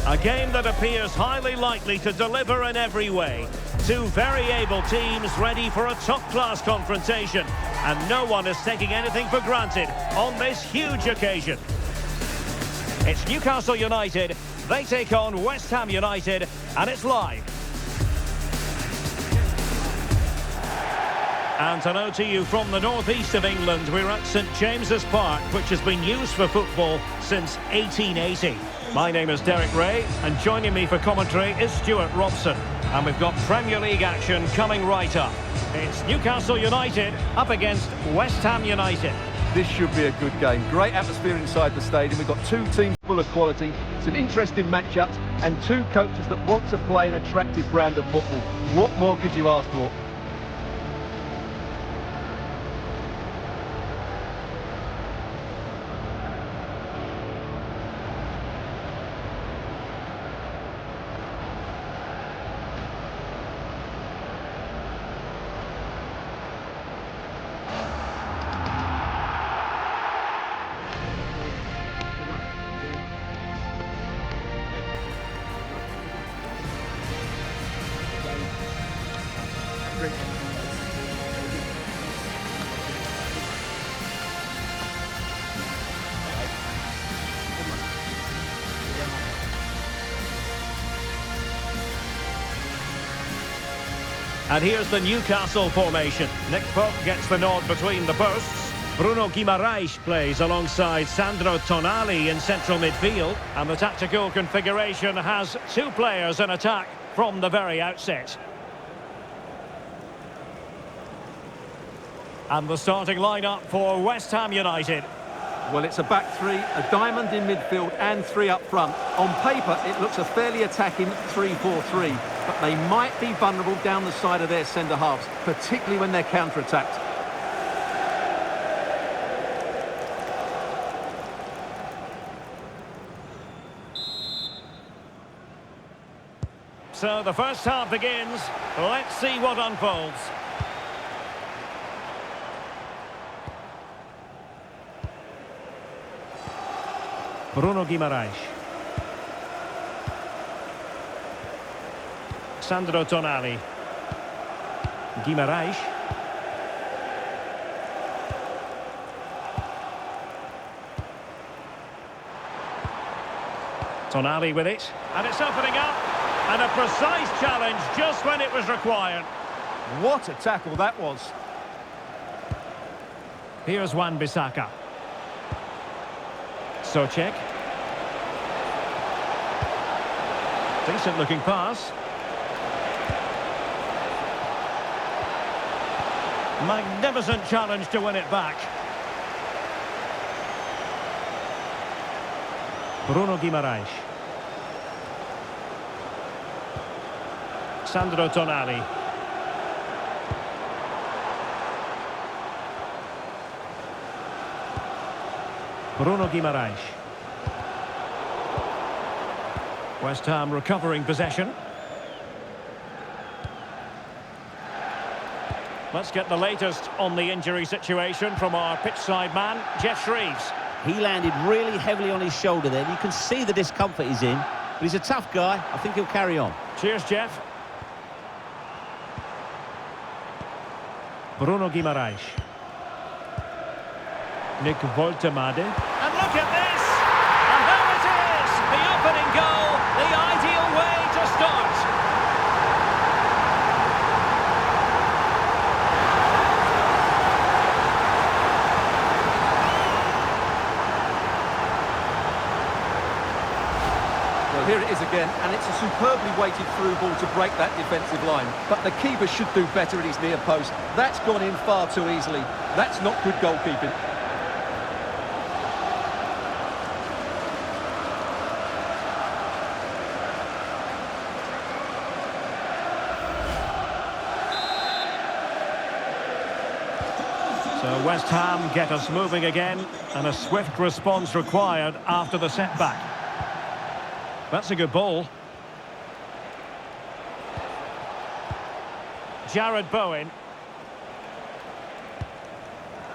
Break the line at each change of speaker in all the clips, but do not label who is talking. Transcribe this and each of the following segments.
A game that appears highly likely to deliver in every way. Two very able teams ready for a top-class confrontation. And no one is taking anything for granted on this huge occasion. It's Newcastle United. They take on West Ham United, and it's live. And hello to you from the northeast of England. We're at St James's Park, which has been used for football since 1880. My name is Derek Ray, and joining me for commentary is Stuart Robson. And we've got Premier League action coming right up. It's Newcastle United up against West Ham United.
This should be a good game. Great atmosphere inside the stadium. We've got two teams full of quality, some interesting matchups, and two coaches that want to play an attractive brand of football. What more could you ask for?
And here's the Newcastle formation. Nick Pope gets the nod between the posts. Bruno Guimaraes plays alongside Sandro Tonali in central midfield. And the tactical configuration has two players in attack from the very outset. And the starting lineup for West Ham United.
Well, it's a back three, a diamond in midfield and three up front. On paper, it looks a fairly attacking 3-4-3, but they might be vulnerable down the side of their centre-halves, particularly when they're counter-attacked.
So the first half begins. Let's see what unfolds. Bruno Guimaraes. Sandro Tonali. Guimaraes. Tonali with it. And it's opening up. And a precise challenge just when it was required.
What a tackle that was.
Here's Wan-Bissaka. Soucek. Decent looking pass. Magnificent challenge to win it back. Bruno Guimaraes. Sandro Tonali. Bruno Guimaraes. West Ham recovering possession. Let's get the latest on the injury situation from our pitchside man, Jeff Shreves.
He landed really heavily on his shoulder there. You can see the discomfort he's in, but he's a tough guy. I think he'll carry on.
Cheers, Jeff. Bruno Guimaraes. Nick Woltemade. And look at this! And there it is! The opening goal, the ideal way to start.
Well, here it is again, and it's a superbly weighted through ball to break that defensive line. But the keeper should do better at his near post. That's gone in far too easily. That's not good goalkeeping.
So West Ham get us moving again, and a swift response required after the setback. That's a good ball. Jared Bowen.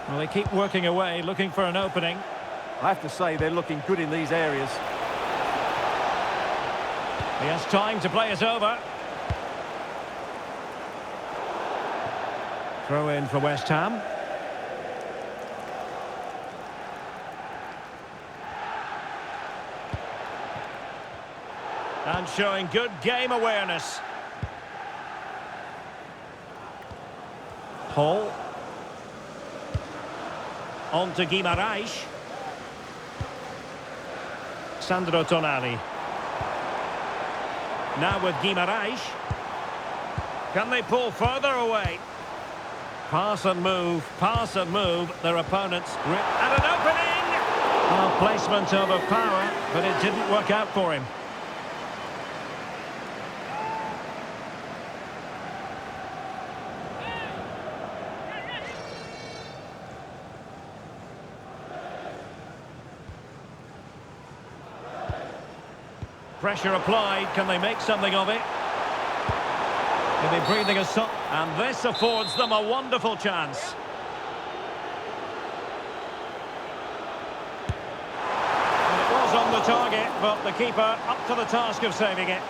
Well, they keep working away, looking for an opening.
I have to say, they're looking good in these areas.
He has time to play it over. Throw in for West Ham. And showing good game awareness. Hall. On to Guimaraes. Sandro Tonali. Now with Guimaraes. Can they pull further away? Pass and move, their opponents grip and an opening! Well, placement over power, but it didn't work out for him. Pressure applied, can they make something of it? They'll be breathing a sigh, and this affords them a wonderful chance. And it was on the target, but the keeper up to the task of saving it.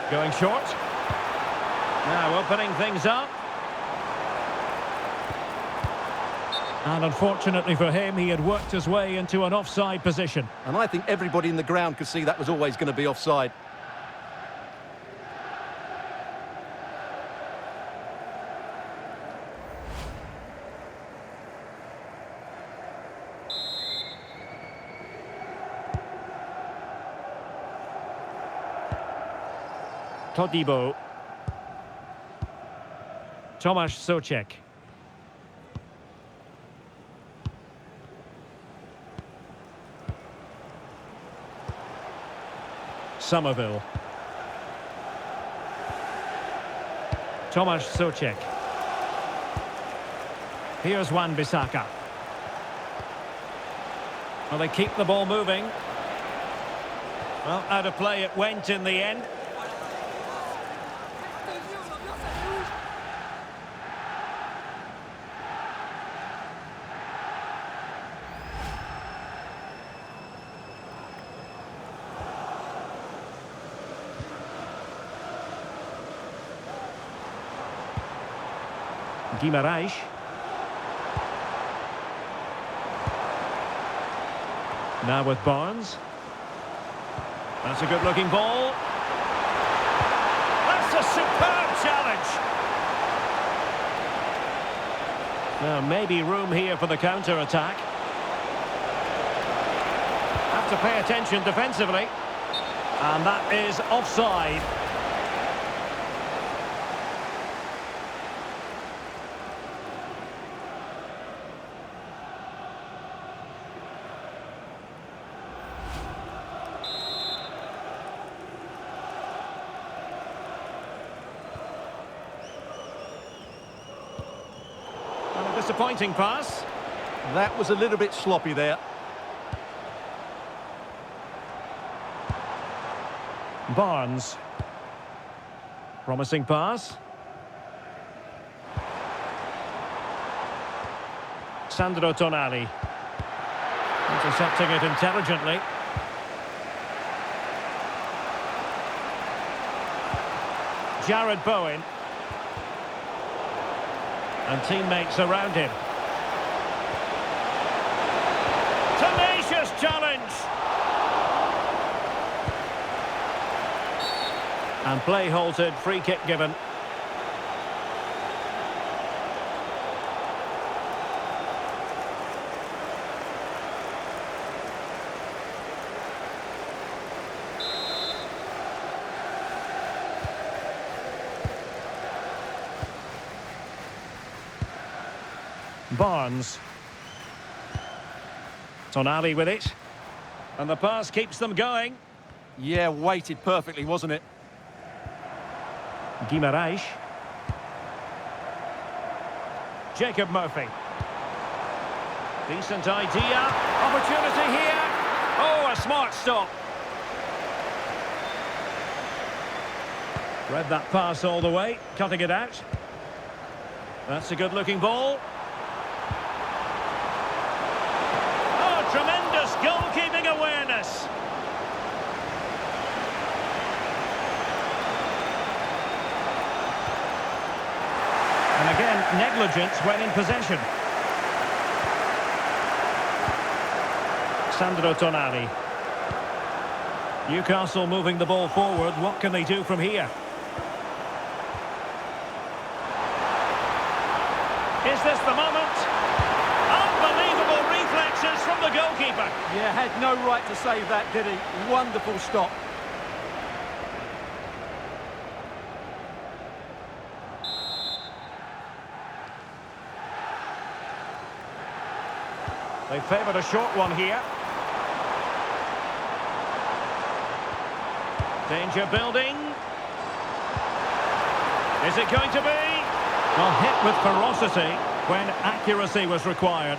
Going short. Now opening things up. And unfortunately for him, he had worked his way into an offside position.
And I think everybody in the ground could see that was always going to be offside.
Todibo. Tomasz Souček. Somerville. Tomasz Souček. Here's Wan-Bissaka. Well, they keep the ball moving. Well, out of play it went in the end. Guimaraes. Now with Barnes. That's a good-looking ball. That's a superb challenge. Now, maybe room here for the counter-attack. Have to pay attention defensively. And that is offside. Disappointing pass.
That was a little bit sloppy there.
Barnes. Promising pass. Sandro Tonali. Intercepting it intelligently. Jared Bowen. And teammates around him. Tenacious challenge! And play halted, free kick given. Barnes. Tonali with it. And the pass keeps them going.
Yeah, weighted perfectly, wasn't it?
Guimaraes. Jacob Murphy. Decent idea. Opportunity here. Oh, a smart stop. Read that pass all the way, cutting it out. That's a good-looking ball. Oh, tremendous goalkeeping awareness. And again, negligence when in possession. Sandro Tonali. Newcastle moving the ball forward. What can they do from here? Is this the moment? Unbelievable reflexes from the goalkeeper.
Yeah, had no right to save that, did he? Wonderful stop.
They favoured a short one here. Danger building. Is it going to be? Well, hit with ferocity when accuracy was required.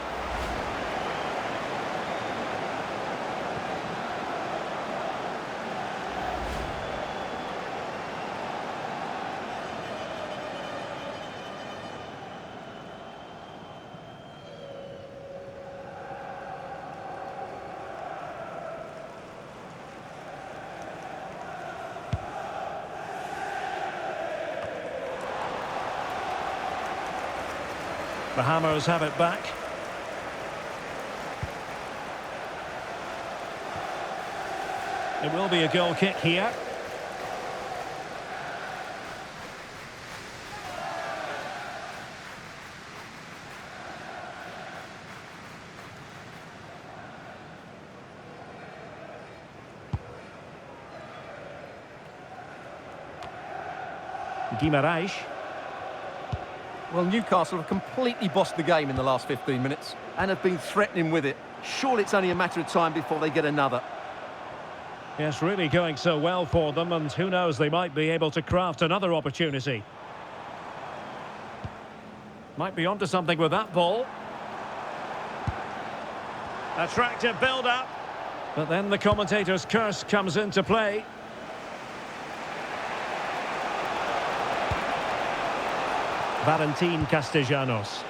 The Hammers have it back. It will be a goal kick here. Guimarães.
Well, Newcastle have completely bossed the game in the last 15 minutes and have been threatening with it. Surely it's only a matter of time before they get another.
Yes, really going so well for them, and who knows, they might be able to craft another opportunity. Might be onto something with that ball. Attractive build-up. But then the commentator's curse comes into play. Valentin Castellanos.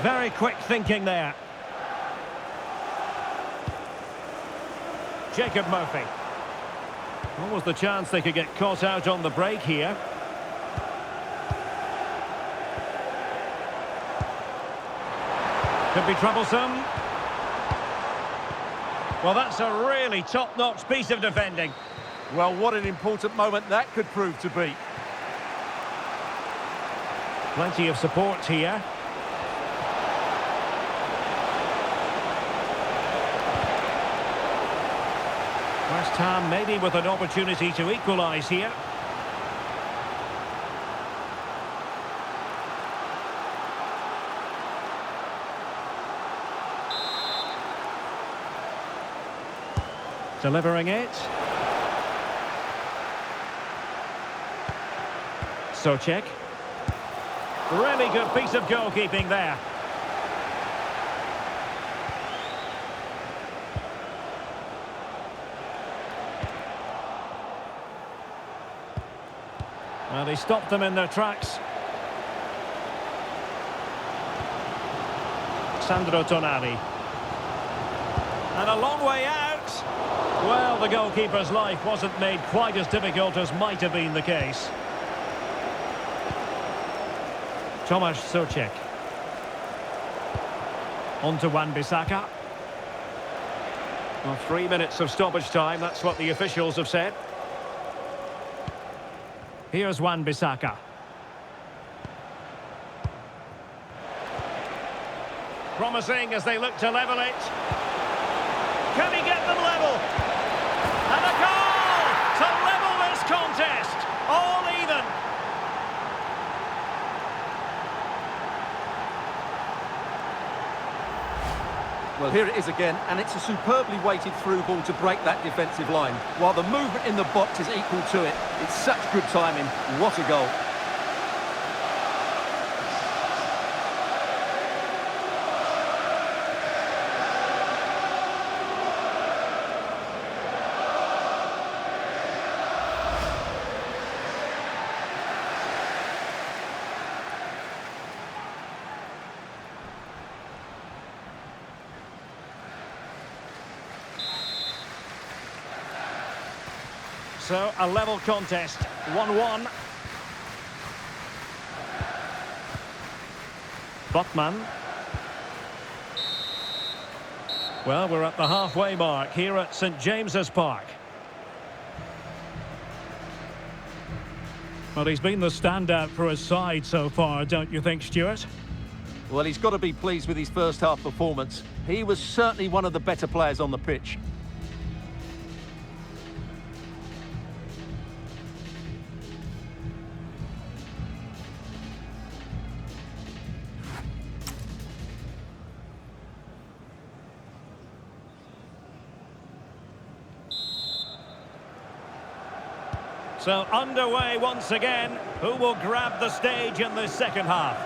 Very quick thinking there. Jacob Murphy. What was the chance they could get caught out on the break here? Could be troublesome. Well, that's a really top-notch piece of defending.
Well, what an important moment that could prove to be.
Plenty of support here. West Ham maybe with an opportunity to equalise here. Delivering it. Souček. Really good piece of goalkeeping there. Well, they stopped them in their tracks. Sandro Tonali. And a long way out. Well, the goalkeeper's life wasn't made quite as difficult as might have been the case. Tomasz Souček. On to Wan-Bissaka. Well, 3 minutes of stoppage time, that's what the officials have said. Here's Wan-Bissaka. Promising as they look to level it. Can he get them level? And a goal to level this contest. All even.
Well, here it is again, and it's a superbly weighted through ball to break that defensive line. While the movement in the box is equal to it, it's such good timing. What a goal.
So, a level contest, 1-1. Botman. Well, we're at the halfway mark here at St James's Park.
Well, he's been the standout for his side so far, don't you think, Stuart?
Well, he's got to be pleased with his first half performance. He was certainly one of the better players on the pitch.
So underway once again. Who will grab the stage in the second half?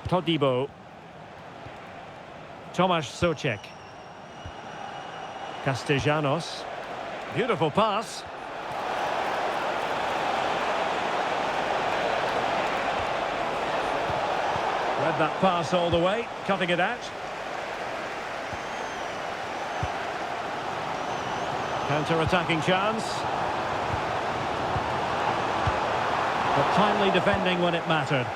Todibo. Tomasz Soucek. Castellanos. Beautiful pass. Read that pass all the way, cutting it out. Counter-attacking chance. But timely defending when it mattered.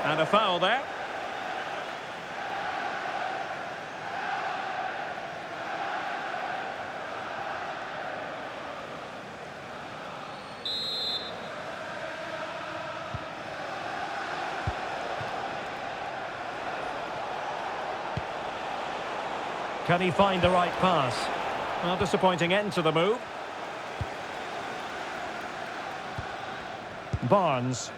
And a foul there. Can he find the right pass? Well, disappointing end to the move. Barnes.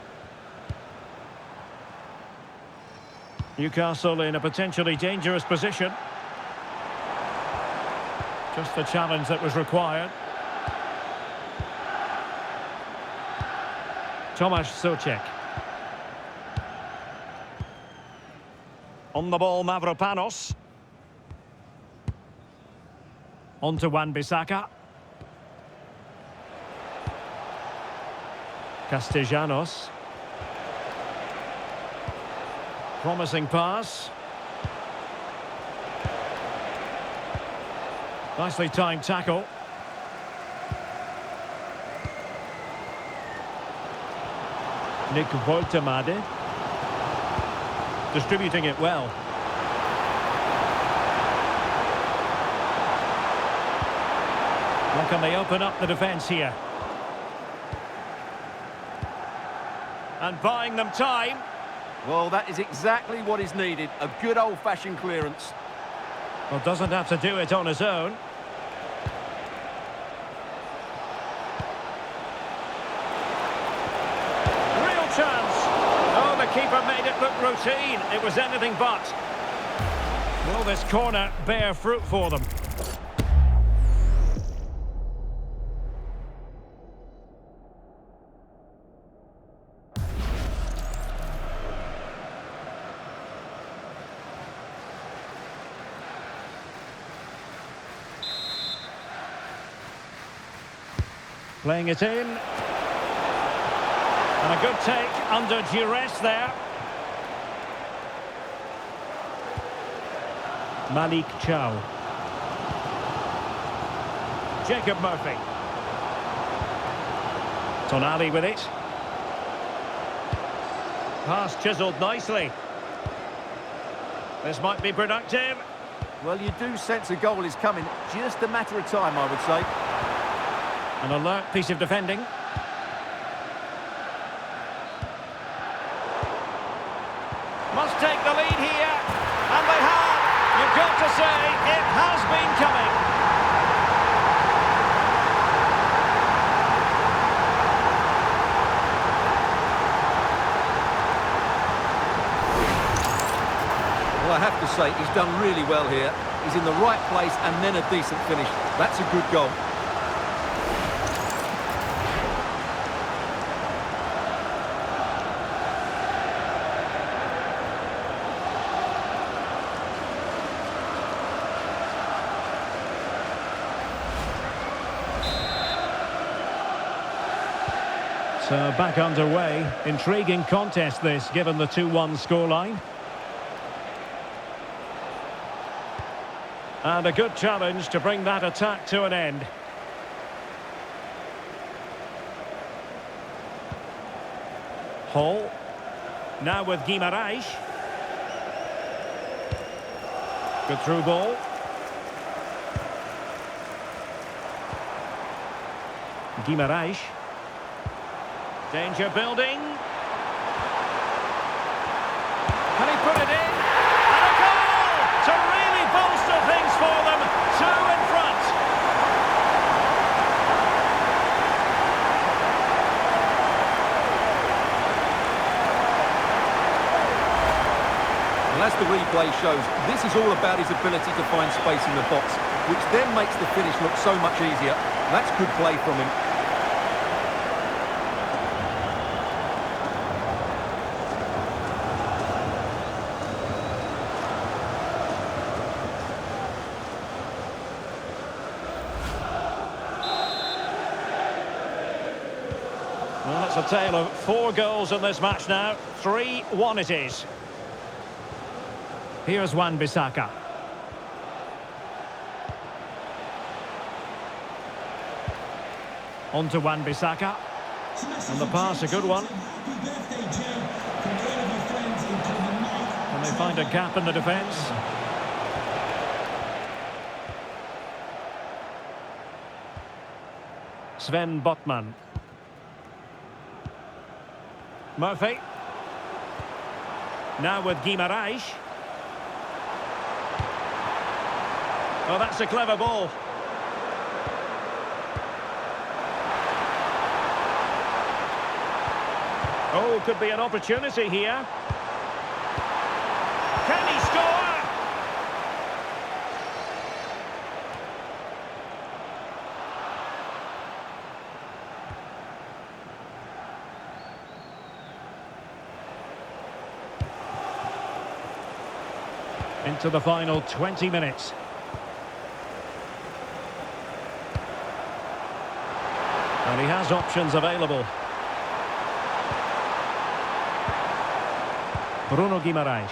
Newcastle in a potentially dangerous position. Just the challenge that was required. Tomasz Soucek. On the ball, Mavropanos. On to Wan-Bissaka. Castellanos. Promising pass. Nicely timed tackle. Nick Woltemade. Distributing it well. How can they open up the defence here? And buying them time.
Well, that is exactly what is needed. A good old-fashioned clearance.
Well, doesn't have to do it on his own. Real chance. Oh, the keeper made it look routine. It was anything but. Will this corner bear fruit for them? Playing it in. And a good take under duress there. Malik Chow. Jacob Murphy. Tonali with it. Pass chiselled nicely. This might be productive.
Well, you do sense a goal is coming. Just a matter of time, I would say.
An alert piece of defending. Must take the lead here. And they have. You've got to say, it has been coming.
Well, I have to say, he's done really well here. He's in the right place and then a decent finish. That's a good goal.
So back underway. Intriguing contest this, given the 2-1 scoreline. And a good challenge to bring that attack to an end. Hall. Now with Guimaraes. Good through ball. Guimaraes. Danger building. Can he put it in? And a goal to really bolster things for them. 2 in front.
Well, as the replay shows, this is all about his ability to find space in the box, which then makes the finish look so much easier. That's good play from him.
Well, it's a tale of 4 goals in this match now. 3-1 it is. Here's Wan-Bissaka. On to Wan-Bissaka. And the pass, a good one. And they find a gap in the defence. Sven Botman. Murphy. Now with Guimaraes. Oh, that's a clever ball. Oh, could be an opportunity here. Can he score? Into the final 20 minutes. And he has options available. Bruno Guimaraes.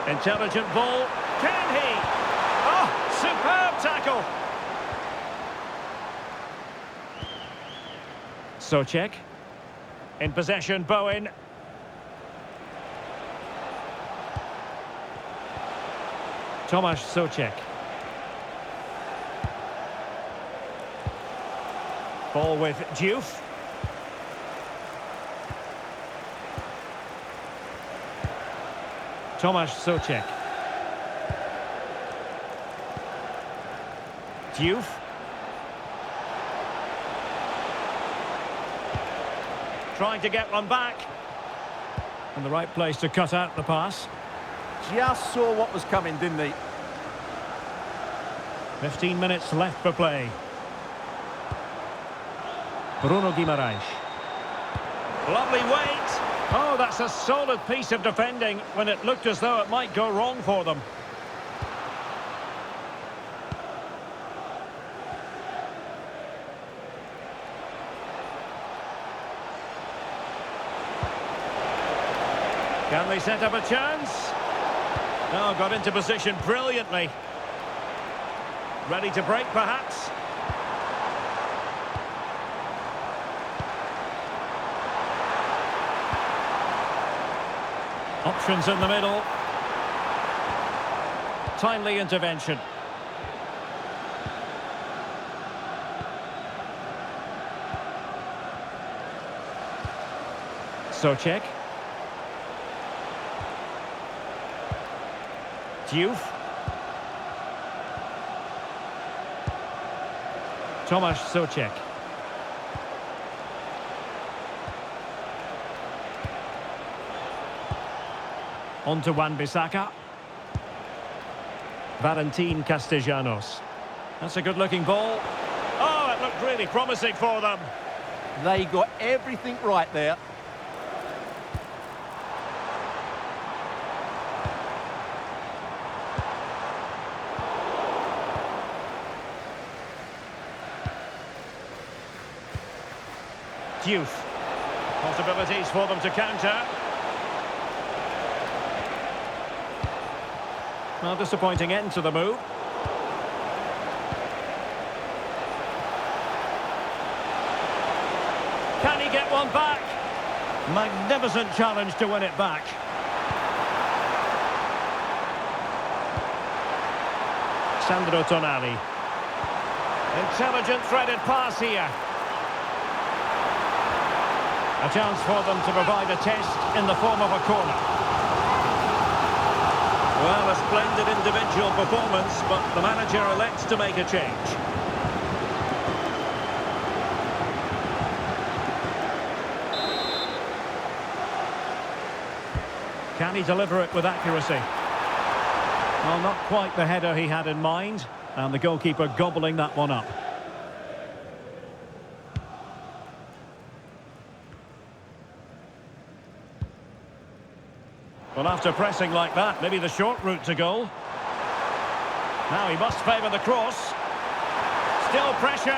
Intelligent ball. Can he? Oh, superb tackle. Souček. In possession, Bowen. Tomasz Souček. Ball with Diouf. Tomasz Souček. Diouf. Trying to get one back. And the right place to cut out the pass.
Just saw what was coming, didn't he?
15 minutes left for play. Bruno Guimaraes. Lovely weight. Oh, that's a solid piece of defending when it looked as though it might go wrong for them. Can they set up a chance? Oh, got into position brilliantly. Ready to break, perhaps? Options in the middle. Timely intervention. Souček. Diouf. Tomasz Souček. On to Wan-Bissaka. Valentin Castellanos. That's a good-looking ball. Oh, it looked really promising for them.
They got everything right there.
Youth. Possibilities for them to counter. Well, disappointing end to the move. Can he get one back? Magnificent challenge to win it back. Sandro Tonali. Intelligent threaded pass here. A chance for them to provide a test in the form of a corner. Well, a splendid individual performance, but the manager elects to make a change. Can he deliver it with accuracy? Well, not quite the header he had in mind, and the goalkeeper gobbling that one up. Well, after pressing like that, maybe the short route to goal. Now he must favour the cross. Still pressure.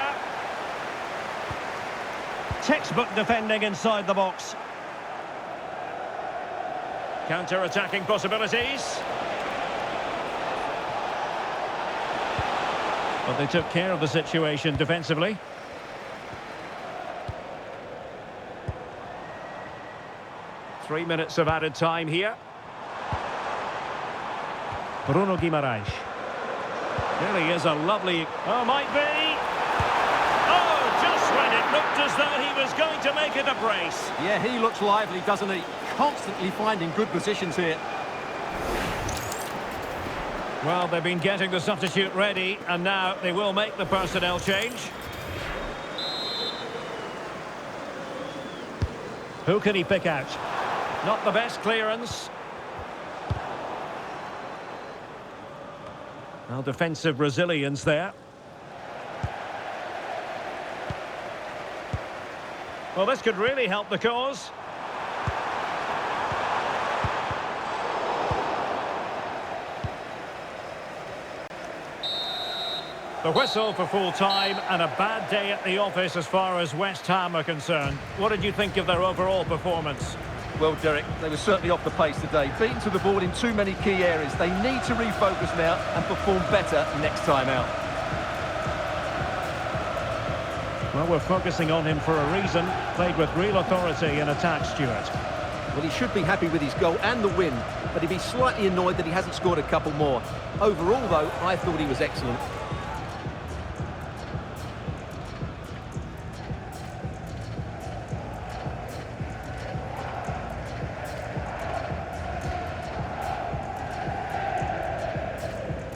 Textbook defending inside the box. Counter-attacking possibilities. But they took care of the situation defensively. Three minutes of added time here. Bruno Guimaraes. Really is a lovely... Oh, might be! Oh, just when it looked as though he was going to make it a brace.
Yeah, he looks lively, doesn't he? Constantly finding good positions here.
Well, they've been getting the substitute ready, and now they will make the personnel change. Who can he pick out? Not the best clearance. Well, defensive resilience there. Well, this could really help the cause. The whistle for full time, and a bad day at the office as far as West Ham are concerned. What did you think of their overall performance?
Well, Derek, they were certainly off the pace today. Beaten to the ball in too many key areas. They need to refocus now and perform better next time out.
Well, we're focusing on him for a reason. Played with real authority in attack, Stuart.
Well, he should be happy with his goal and the win, but he'd be slightly annoyed that he hasn't scored a couple more. Overall, though, I thought he was excellent.